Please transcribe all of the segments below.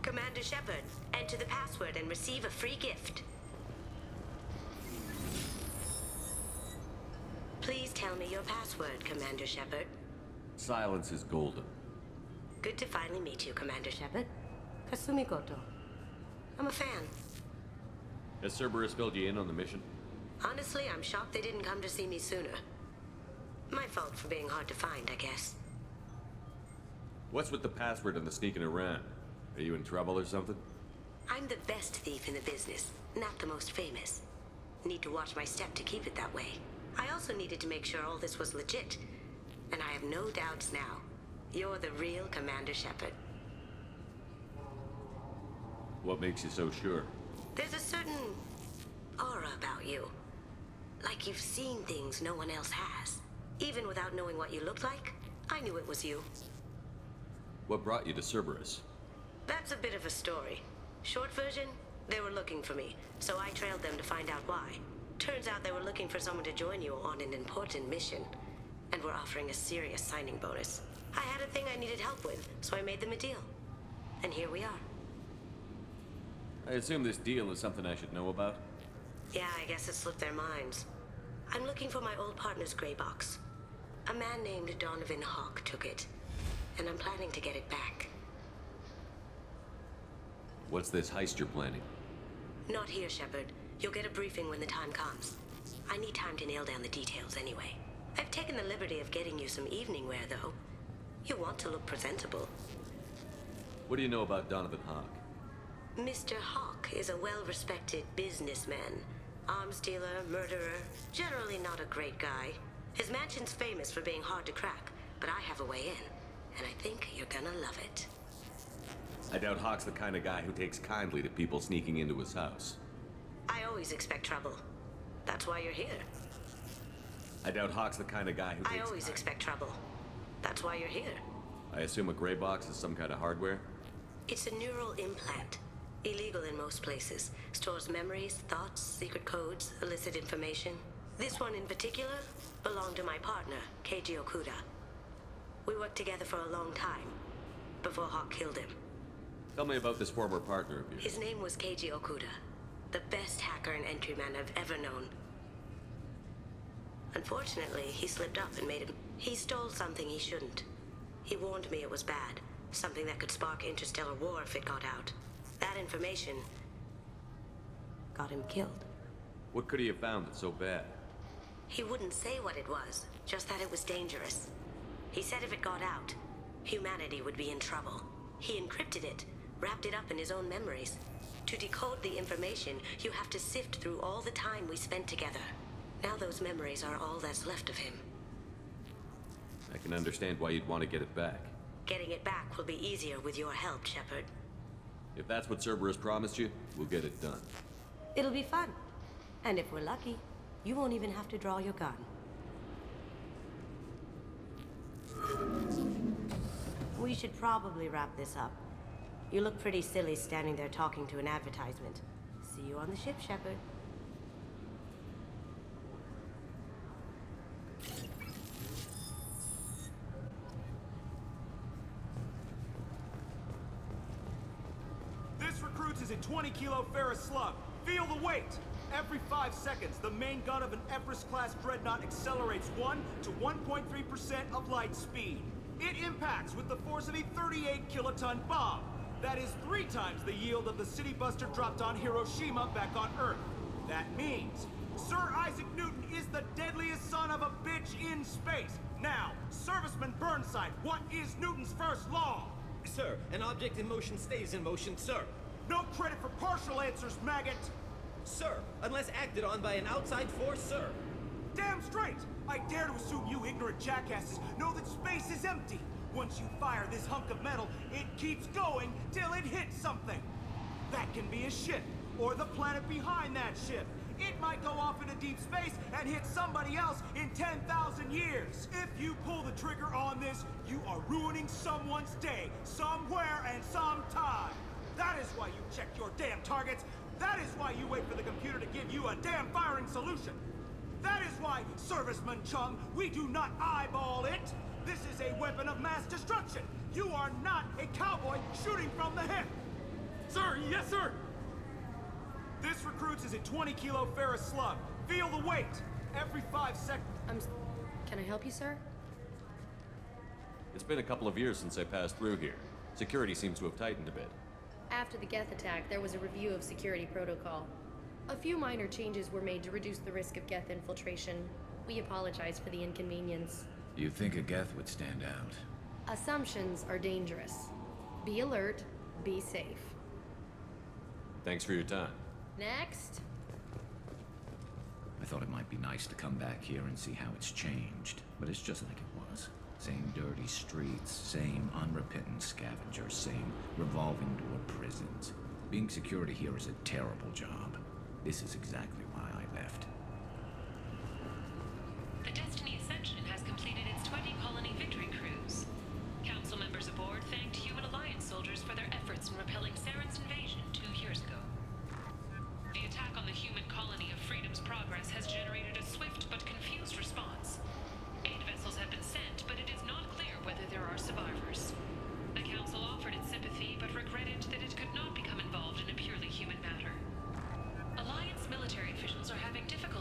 Commander Shepard, enter the password and receive a free gift. Please tell me your password, Commander Shepard. Silence is golden. Good to finally meet you, Commander Shepard. Kasumi Goto. I'm a fan. Has Cerberus filled you in on the mission? Honestly, I'm shocked they didn't come to see me sooner. My fault for being hard to find, I guess. What's with the password and the sneaking around? Are you in trouble or something? I'm the best thief in the business, not the most famous. Need to watch my step to keep it that way. I also needed to make sure all this was legit. And I have no doubts now. You're the real Commander Shepard. What makes you so sure? There's a certain aura about you. Like you've seen things no one else has. Even without knowing what you looked like, I knew it was you. What brought you to Cerberus? That's a bit of a story. Short version, they were looking for me, so I trailed them to find out why. Turns out they were looking for someone to join you on an important mission, and were offering a serious signing bonus. I had a thing I needed help with, so I made them a deal. And here we are. I assume this deal is something I should know about? Yeah, I guess it slipped their minds. I'm looking for my old partner's gray box. A man named Donovan Hawk took it, and I'm planning to get it back. What's this heist you're planning? Not here, Shepard. You'll get a briefing when the time comes. I need time to nail down the details anyway. I've taken the liberty of getting you some evening wear, though. You want to look presentable. What do you know about Donovan Hawk? Mr. Hawk is a well-respected businessman. Arms dealer, murderer, generally not a great guy. His mansion's famous for being hard to crack, but I have a way in, and I think you're gonna love it. I doubt Hawk's the kind of guy who takes kindly to people sneaking into his house. I always expect trouble. That's why you're here. I doubt Hawk's the kind of guy who takes... I always expect trouble. That's why you're here. I assume a gray box is some kind of hardware? It's a neural implant. Illegal in most places. Stores memories, thoughts, secret codes, illicit information. This one in particular belonged to my partner, Keiji Okuda. We worked together for a long time, before Hawk killed him. Tell me about this former partner of yours. His name was Keiji Okuda, the best hacker and entryman I've ever known. Unfortunately, he slipped up and made him... He stole something he shouldn't. He warned me it was bad, something that could spark interstellar war if it got out. That information got him killed. What could he have found that's so bad? He wouldn't say what it was, just that it was dangerous. He said if it got out, humanity would be in trouble. He encrypted it, wrapped it up in his own memories. To decode the information, you have to sift through all the time we spent together. Now those memories are all that's left of him. I can understand why you'd want to get it back. Getting it back will be easier with your help, Shepard. If that's what Cerberus promised you, we'll get it done. It'll be fun. And if we're lucky, you won't even have to draw your gun. We should probably wrap this up. You look pretty silly standing there talking to an advertisement. See you on the ship, Shepard. This recruits is a 20-kilo ferrous slug. Feel the weight! Every 5 seconds, the main gun of an Everest-class dreadnought accelerates 1 to 1.3% of light speed. It impacts with the force of a 38-kiloton bomb. That is 3 times the yield of the city buster dropped on Hiroshima back on Earth. That means Sir Isaac Newton is the deadliest son of a bitch in space. Now, Serviceman Burnside, what is Newton's first law? Sir, an object in motion stays in motion, sir. No credit for partial answers, maggot! Sir, unless acted on by an outside force, sir. Damn straight! I dare to assume you ignorant jackasses know that space is empty. Once you fire this hunk of metal, it keeps going till it hits something. That can be a ship, or the planet behind that ship. It might go off into deep space and hit somebody else in 10,000 years. If you pull the trigger on this, you are ruining someone's day, somewhere and sometime. That is why you check your damn targets. That is why you wait for the computer to give you a damn firing solution. That is why, Serviceman Chung, we do not eyeball it. This is a weapon of mass destruction. You are not a cowboy shooting from the hip. Sir, yes, sir! This recruits is a 20-kilo ferrous slug. Feel the weight. Every 5 seconds. Can I help you, sir? It's been a couple of years since I passed through here. Security seems to have tightened a bit. After the Geth attack, there was a review of security protocol. A few minor changes were made to reduce the risk of Geth infiltration. We apologize for the inconvenience. You think a Geth would stand out? Assumptions are dangerous. Be alert, be safe. Thanks for your time. Next. I thought it might be nice to come back here and see how it's changed, but it's just like it was. Same dirty streets, same unrepentant scavengers, same revolving door prisons. Being security here is a terrible job. This is exactly why I left. The Destiny Ascension has completed its 20-colony victory cruise. Council members aboard thanked human Alliance soldiers for their efforts in repelling Saren's invasion 2 years ago. The attack on the human colony of Freedom's Progress has generated a swift but confused response. 8 vessels have been sent, but it is not clear whether there are survivors. The Council offered its sympathy, but regretted that it could not become involved in a purely human matter. Alliance military officials are having difficulty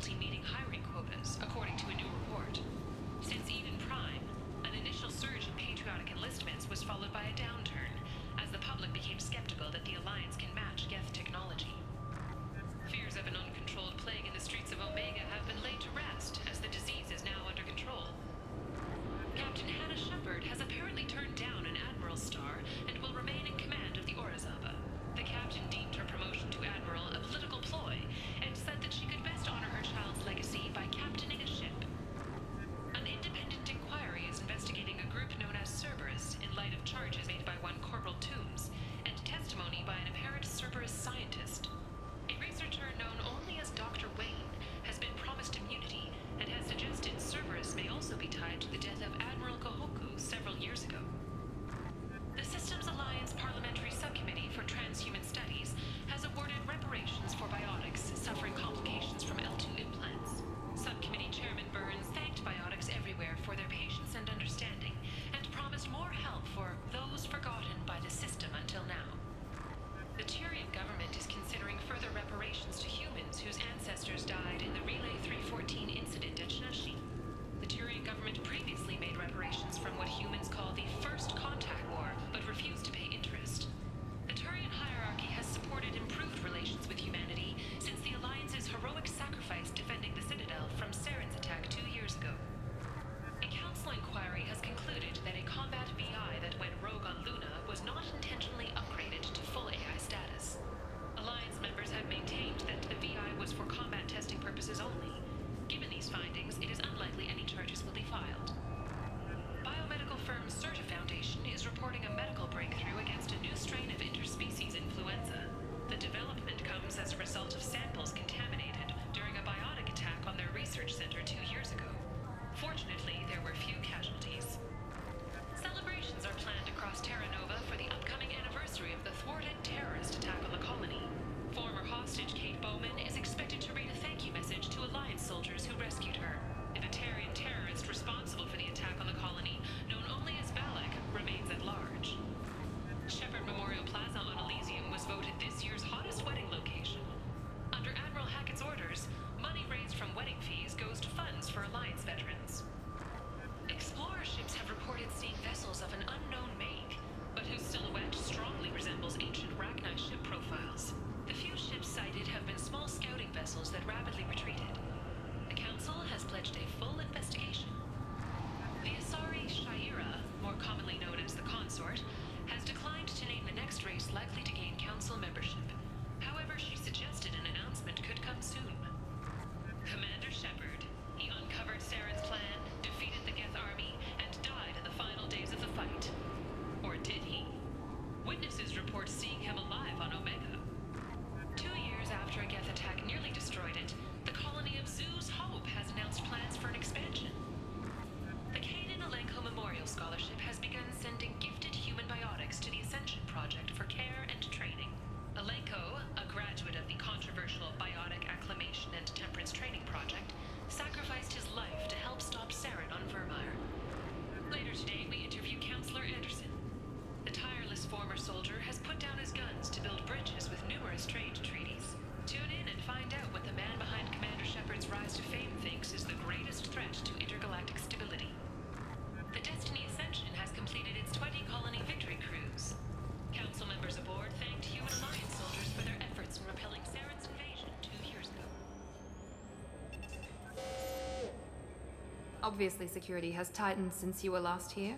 Obviously, security has tightened since you were last here.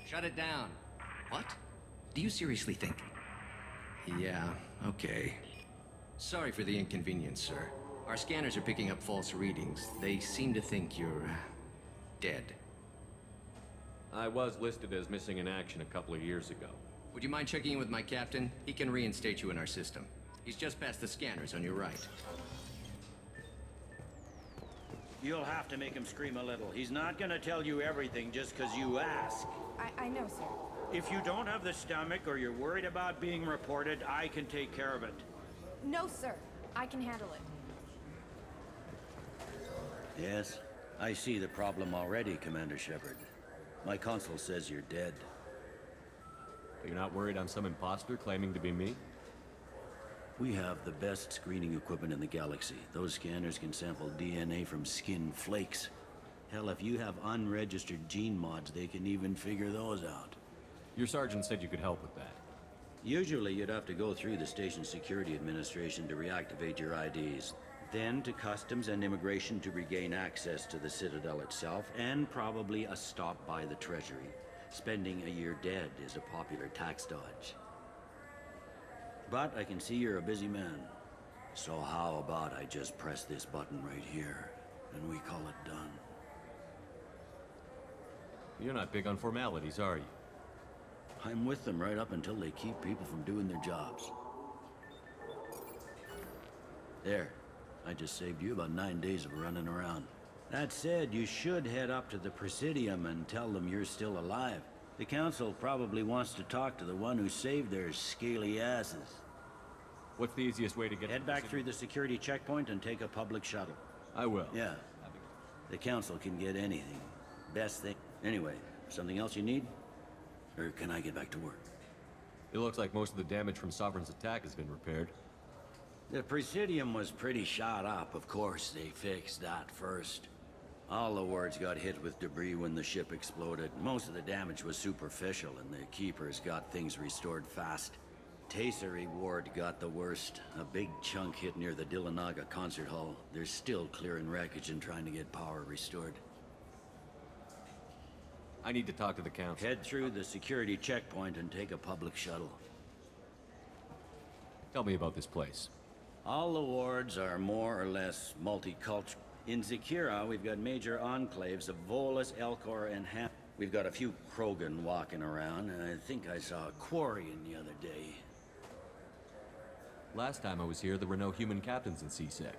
Shut it down. What? Do you seriously think? Yeah, okay. Sorry for the inconvenience, sir. Our scanners are picking up false readings. They seem to think you're... dead. I was listed as missing in action a couple of years ago. Would you mind checking in with my captain? He can reinstate you in our system. He's just past the scanners on your right. You'll have to make him scream a little. He's not gonna tell you everything just because you ask. I know, sir. If you don't have the stomach or you're worried about being reported, I can take care of it. No, sir. I can handle it. Yes, I see the problem already, Commander Shepard. My consul says you're dead. You're not worried I'm some imposter claiming to be me? We have the best screening equipment in the galaxy. Those scanners can sample DNA from skin flakes. Hell, if you have unregistered gene mods, they can even figure those out. Your sergeant said you could help with that. Usually, you'd have to go through the Station Security Administration to reactivate your IDs. Then to Customs and Immigration to regain access to the Citadel itself, and probably a stop by the Treasury. Spending a year dead is a popular tax dodge. But I can see you're a busy man. So how about I just press this button right here, and we call it done? You're not big on formalities, are you? I'm with them right up until they keep people from doing their jobs. There. I just saved you about 9 days of running around. That said, you should head up to the Presidium and tell them you're still alive. The Council probably wants to talk to the one who saved their scaly asses. What's the easiest way to get... Head back through the security checkpoint and take a public shuttle. I will. Yeah. The Council can get anything. Best thing. Anyway, something else you need? Or can I get back to work? It looks like most of the damage from Sovereign's attack has been repaired. The Presidium was pretty shot up. Of course, they fixed that first. All the wards got hit with debris when the ship exploded. Most of the damage was superficial, and the Keepers got things restored fast. Tasery Ward got the worst. A big chunk hit near the Dillanaga concert hall. They're still clearing wreckage and trying to get power restored. I need to talk to the Council. Head through the security checkpoint and take a public shuttle. Tell me about this place. All the wards are more or less multicultural. In Zakira, we've got major enclaves of Volus, Elcor, and Ham. We've got a few Krogan walking around, and I think I saw a Quarian the other day. Last time I was here, there were no human captains in CSEC.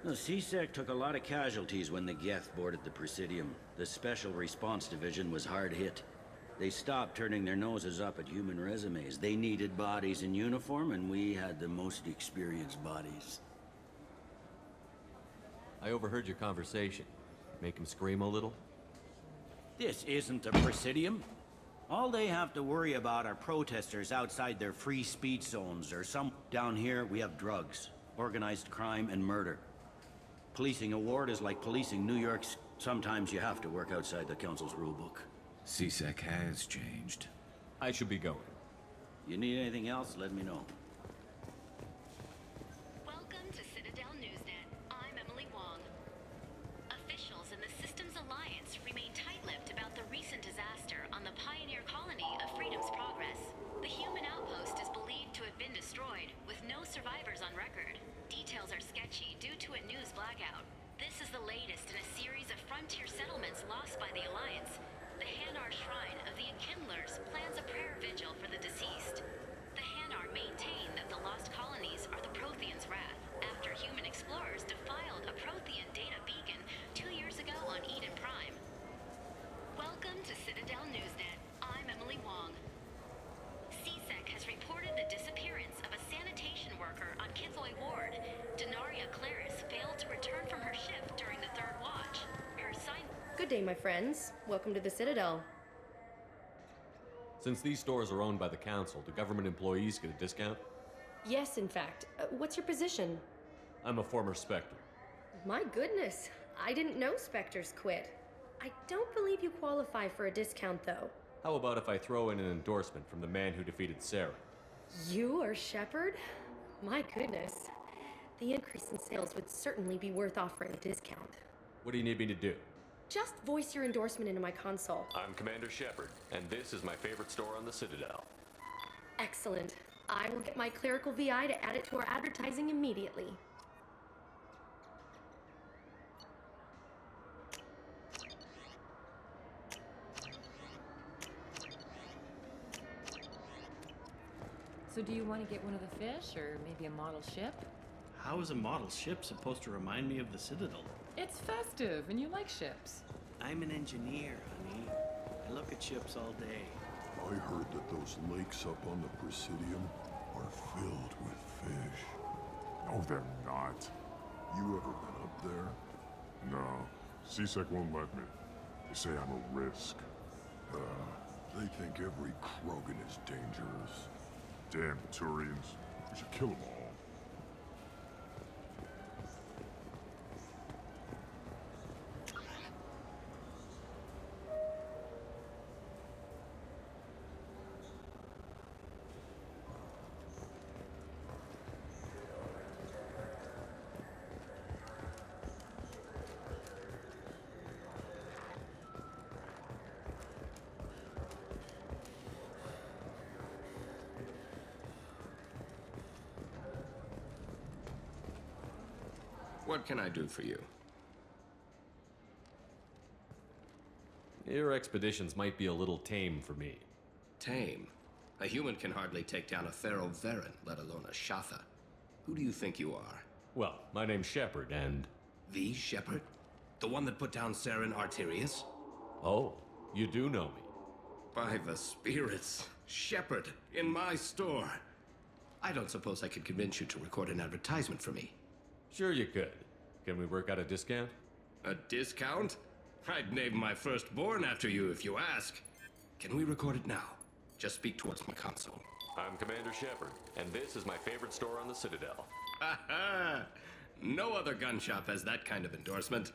The CSEC took a lot of casualties when the Geth boarded the Presidium. The Special Response Division was hard hit. They stopped turning their noses up at human resumes. They needed bodies in uniform, and we had the most experienced bodies. I overheard your conversation. Make him scream a little? This isn't the Presidium. All they have to worry about are protesters outside their free speech zones or some... Down here, we have drugs, organized crime, and murder. Policing a ward is like policing New York's... Sometimes you have to work outside the Council's rulebook. CSEC has changed. I should be going. You need anything else, let me know. Welcome to Citadel Newsnet. I'm Emily Wong. Officials in the Systems Alliance remain tight-lipped about the recent disaster on the pioneer colony of Freedom's Progress. The human outpost is believed to have been destroyed, with no survivors on record. Details are sketchy due to a news blackout. This is the latest in a series of frontier settlements lost by the Alliance. The Hanar Shrine of the Enkindlers plans a prayer vigil for the deceased. The Hanar maintain that the lost colonies are the Protheans' wrath, after human explorers defiled a Prothean data beacon 2 years ago on Eden Prime. Welcome to Citadel Newsnet. I'm Emily Wong. CSEC has reported the disappearance of a sanitation worker on Kithoy Ward. Denaria Claris failed to return from her shift during the third watch. Her sign... Good day, my friends. Welcome to the Citadel. Since these stores are owned by the Council, do government employees get a discount? Yes, in fact. What's your position? I'm a former Spectre. My goodness. I didn't know Spectres quit. I don't believe you qualify for a discount, though. How about if I throw in an endorsement from the man who defeated Sarah? You are Shepard? My goodness. The increase in sales would certainly be worth offering a discount. What do you need me to do? Just voice your endorsement into my console. I'm Commander Shepard, and this is my favorite store on the Citadel. Excellent. I will get my clerical VI to add it to our advertising immediately. So do you want to get one of the fish, or maybe a model ship? How is a model ship supposed to remind me of the Citadel? It's festive, and you like ships. I'm an engineer, honey. I look at ships all day. I heard that those lakes up on the Presidium are filled with fish. No, they're not. You ever been up there? No. CSEC won't let me. They say I'm a risk. They think every Krogan is dangerous. Damn Turians. We should kill them all. What can I do for you? Your expeditions might be a little tame for me. Tame? A human can hardly take down a Pharaoh Varen, let alone a Shatha. Who do you think you are? Well, my name's Shepard, and... The Shepard? The one that put down Saren Arterius? Oh, you do know me. By the spirits, Shepard, in my store. I don't suppose I could convince you to record an advertisement for me. Sure you could. Can we work out a discount? A discount? I'd name my firstborn after you if you ask. Can we record it now? Just speak towards my console. I'm Commander Shepard, and this is my favorite store on the Citadel. Ha ha! No other gun shop has that kind of endorsement.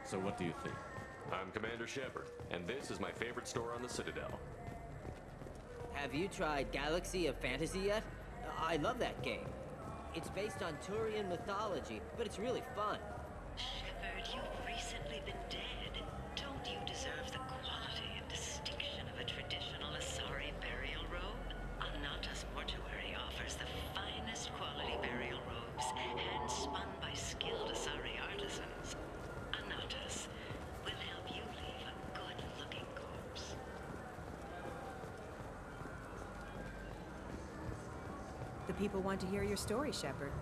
So what do you think? I'm Commander Shepard, and this is my favorite store on the Citadel. Have you tried Galaxy of Fantasy yet? I love that game. It's based on Turian mythology, but it's really fun. Shepard, you've recently been dead. Don't you deserve the quality and distinction of a traditional Asari burial robe? Anata's mortuary offers the finest quality burial robes, hand-spun by skilled Asari artisans. Anata's will help you leave a good-looking corpse. The people want to hear your story, Shepard.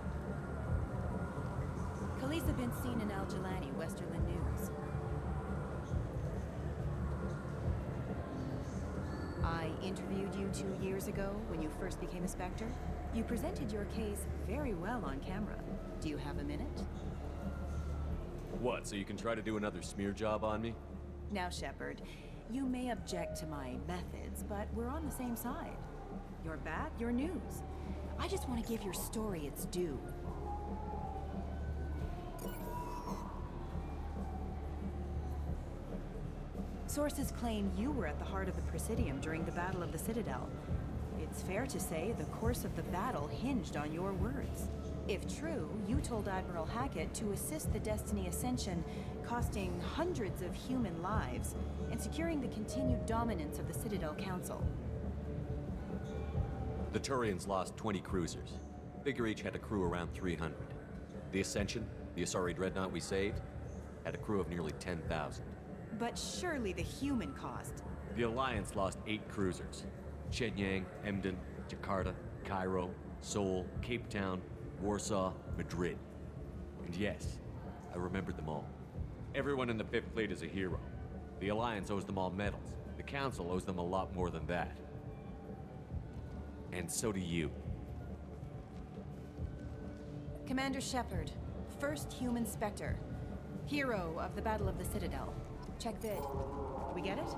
Khaleesa been seen in Al Jelani, Westerland News. I interviewed you 2 years ago when you first became a Spectre. You presented your case very well on camera. Do you have a minute? What, so you can try to do another smear job on me? Now, Shepard, you may object to my methods, but we're on the same side. You're back, you're news. I just want to give your story its due. Sources claim you were at the heart of the Presidium during the Battle of the Citadel. It's fair to say the course of the battle hinged on your words. If true, you told Admiral Hackett to assist the Destiny Ascension, costing hundreds of human lives, and securing the continued dominance of the Citadel Council. The Turians lost 20 cruisers. Figure each had a crew around 300. The Ascension, the Asari dreadnought we saved, had a crew of nearly 10,000. But surely the human cost. The Alliance lost 8 cruisers. Shenyang, Emden, Jakarta, Cairo, Seoul, Cape Town, Warsaw, Madrid. And yes, I remembered them all. Everyone in the 5th Fleet is a hero. The Alliance owes them all medals. The Council owes them a lot more than that. And so do you. Commander Shepard, first human Spectre. Hero of the Battle of the Citadel. Check vid. We get it?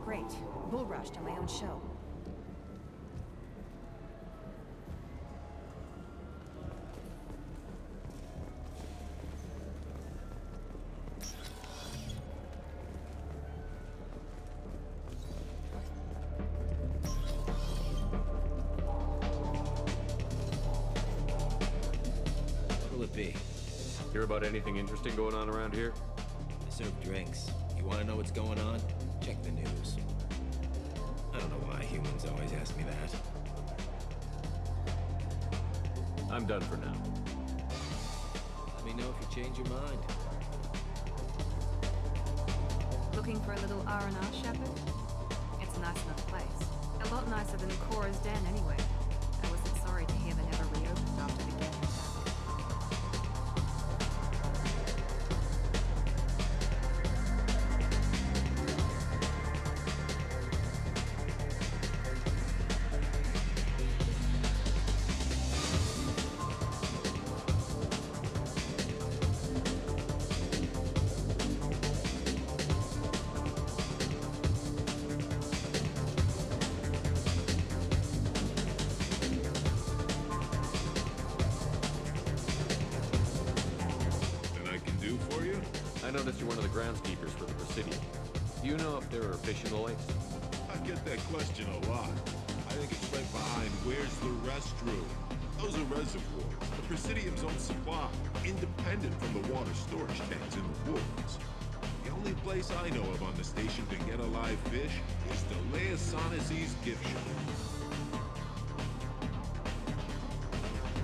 Great. Bull rushed on my own show. What'll it be? Hear about anything interesting going on around here? They serve drinks. You want to know what's going on? Check the news. I don't know why humans always ask me that. I'm done for now. Let me know if you change your mind. Looking for a little R&R, Shepard? It's a nice enough place. A lot nicer than Cora's Den, anyway. I wasn't sorry to hear they never reopened after the Geth attack. I noticed you're one of the groundskeepers for the Presidium. Do you know if there are fish in the lakes? I get that question a lot. I think it's right behind where's the restroom. Those are reservoirs, the Presidium's own supply, independent from the water storage tanks in the woods. The only place I know of on the station to get a live fish is the Leosanisi's gift shop.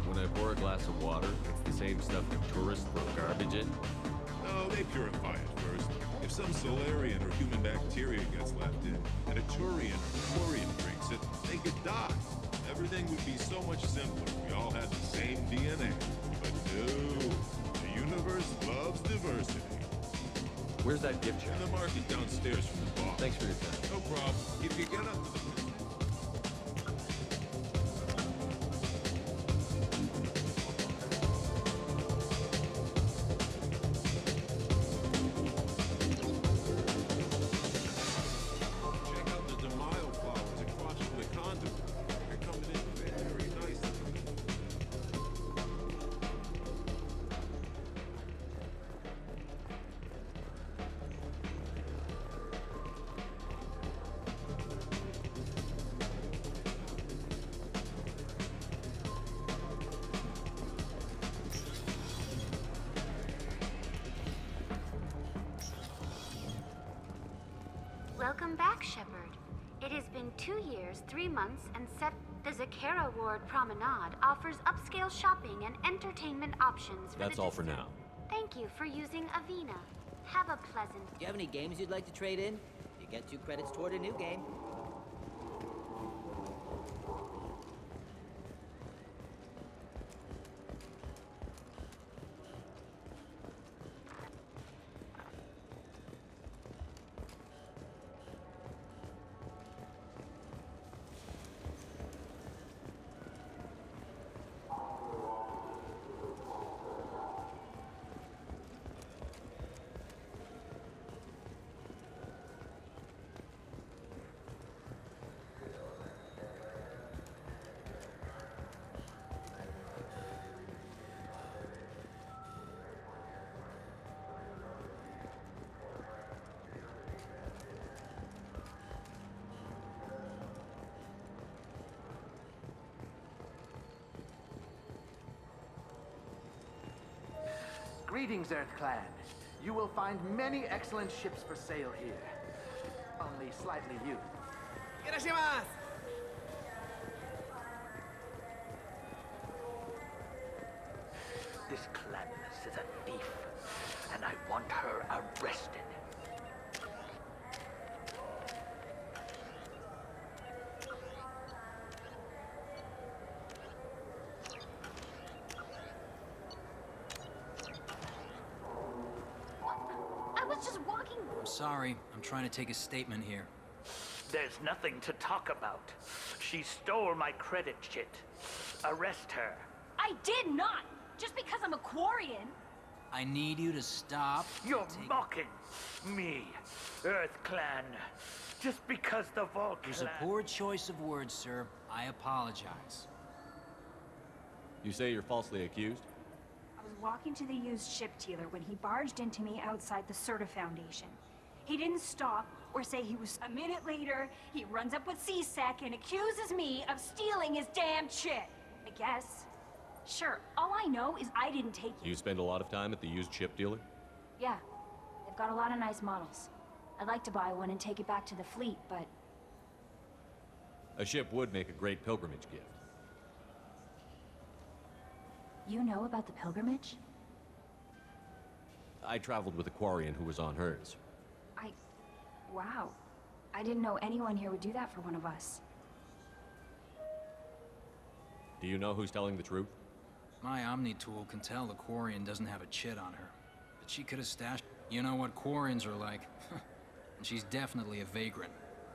When I pour a glass of water, it's the same stuff that tourists throw garbage in? No, they purify it first. If some Solarian or human bacteria gets left in, and a Turian or Quarian drinks it, they could die. Everything would be so much simpler if we all had the same DNA. But no, the universe loves diversity. Where's that gift shop? In the market downstairs from the bar. Thanks for your time. No problem. If you get up to the... Welcome back, Shepard. It has been 2 years, 3 months, and the Zakara Ward Promenade offers upscale shopping and entertainment options for That's all for now. Thank you for using Avena. Have a pleasant... Do you have any games you'd like to trade in? You get 2 credits toward a new game. Greetings, Earth Clan. You will find many excellent ships for sale here. Only slightly used. Irashimasu! This Clanus is a thief, and I want her arrested. I'm sorry. I'm trying to take a statement here. There's nothing to talk about. She stole my credit chit. Arrest her. I did not! Just because I'm a Quarian! I need you to stop. You're mocking me, Earth Clan, just because the Vulcan. It was a poor choice of words, sir. I apologize. You say you're falsely accused? I was walking to the used ship dealer when he barged into me outside the Serta Foundation. He didn't stop or say he was. A minute later, he runs up with C-Sec and accuses me of stealing his damn shit. I guess. Sure, all I know is I didn't take it. You spend a lot of time at the used ship dealer? Yeah, they've got a lot of nice models. I'd like to buy one and take it back to the fleet, but A ship would make a great pilgrimage gift. you know about the pilgrimage? I traveled with a Quarian who was on hers. Wow. I didn't know anyone here would do that for one of us. Do you know who's telling the truth? My Omni tool can tell the Quarian doesn't have a chit on her. But she could have stashed... You know what Quarians are like. And she's definitely a vagrant.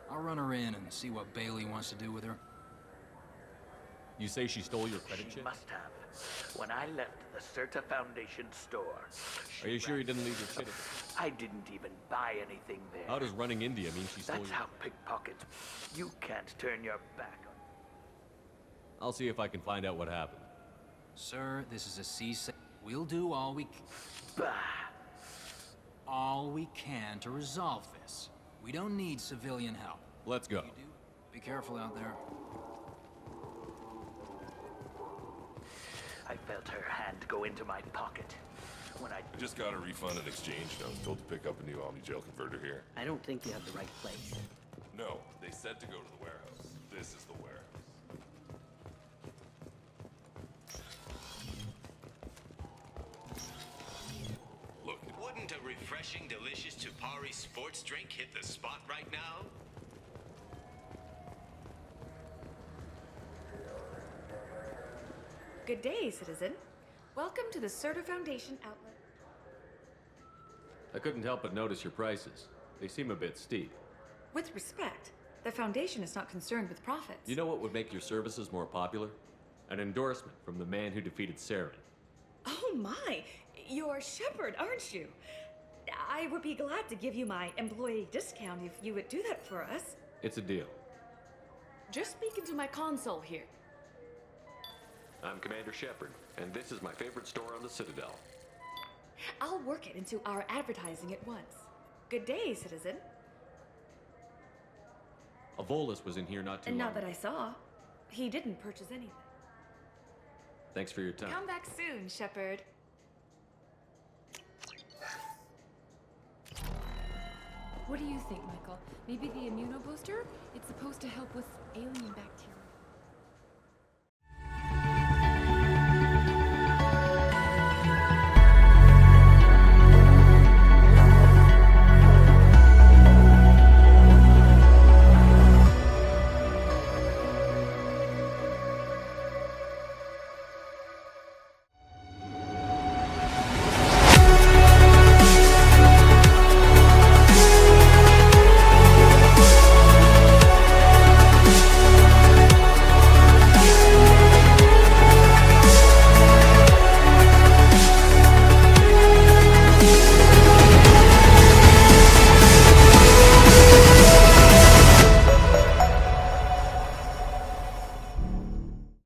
I'll run her in and see what Bailey wants to do with her. You say she stole your credit She chip? must have. When I left the Serta Foundation store. Are you sure you didn't leave your shit at the... I didn't even buy anything there. How does running India mean she stole That's your... how pickpockets. You can't turn your back on. I'll see if I can find out what happened. Sir, this is a C-Sec. We'll do all we can. Bah! All we can to resolve this. We don't need civilian help. Let's go. You do? Be careful out there. I felt her hand go into my pocket. When I just got a refund in exchange, and I was told to pick up a new Omni Gel converter here. I don't think you have the right place. No, they said to go to the warehouse. This is the warehouse. Look, Wouldn't a refreshing, delicious Chupari sports drink hit the spot right now? Good day, citizen. Welcome to the Serta Foundation outlet. I couldn't help but notice your prices. They seem a bit steep. With respect, the Foundation is not concerned with profits. You know what would make your services more popular? An endorsement from the man who defeated Saren. Oh my! You're Shepard, aren't you? I would be glad to give you my employee discount if you would do that for us. It's a deal. Just speak into my console here. I'm Commander Shepard, and this is my favorite store on the Citadel. I'll work it into our advertising at once. Good day, citizen. A Volus was in here not too And long. not that I saw. He didn't purchase anything. Thanks for your time. Come back soon, Shepard. What do you think, Michael? Maybe the immunobooster? It's supposed to help with alien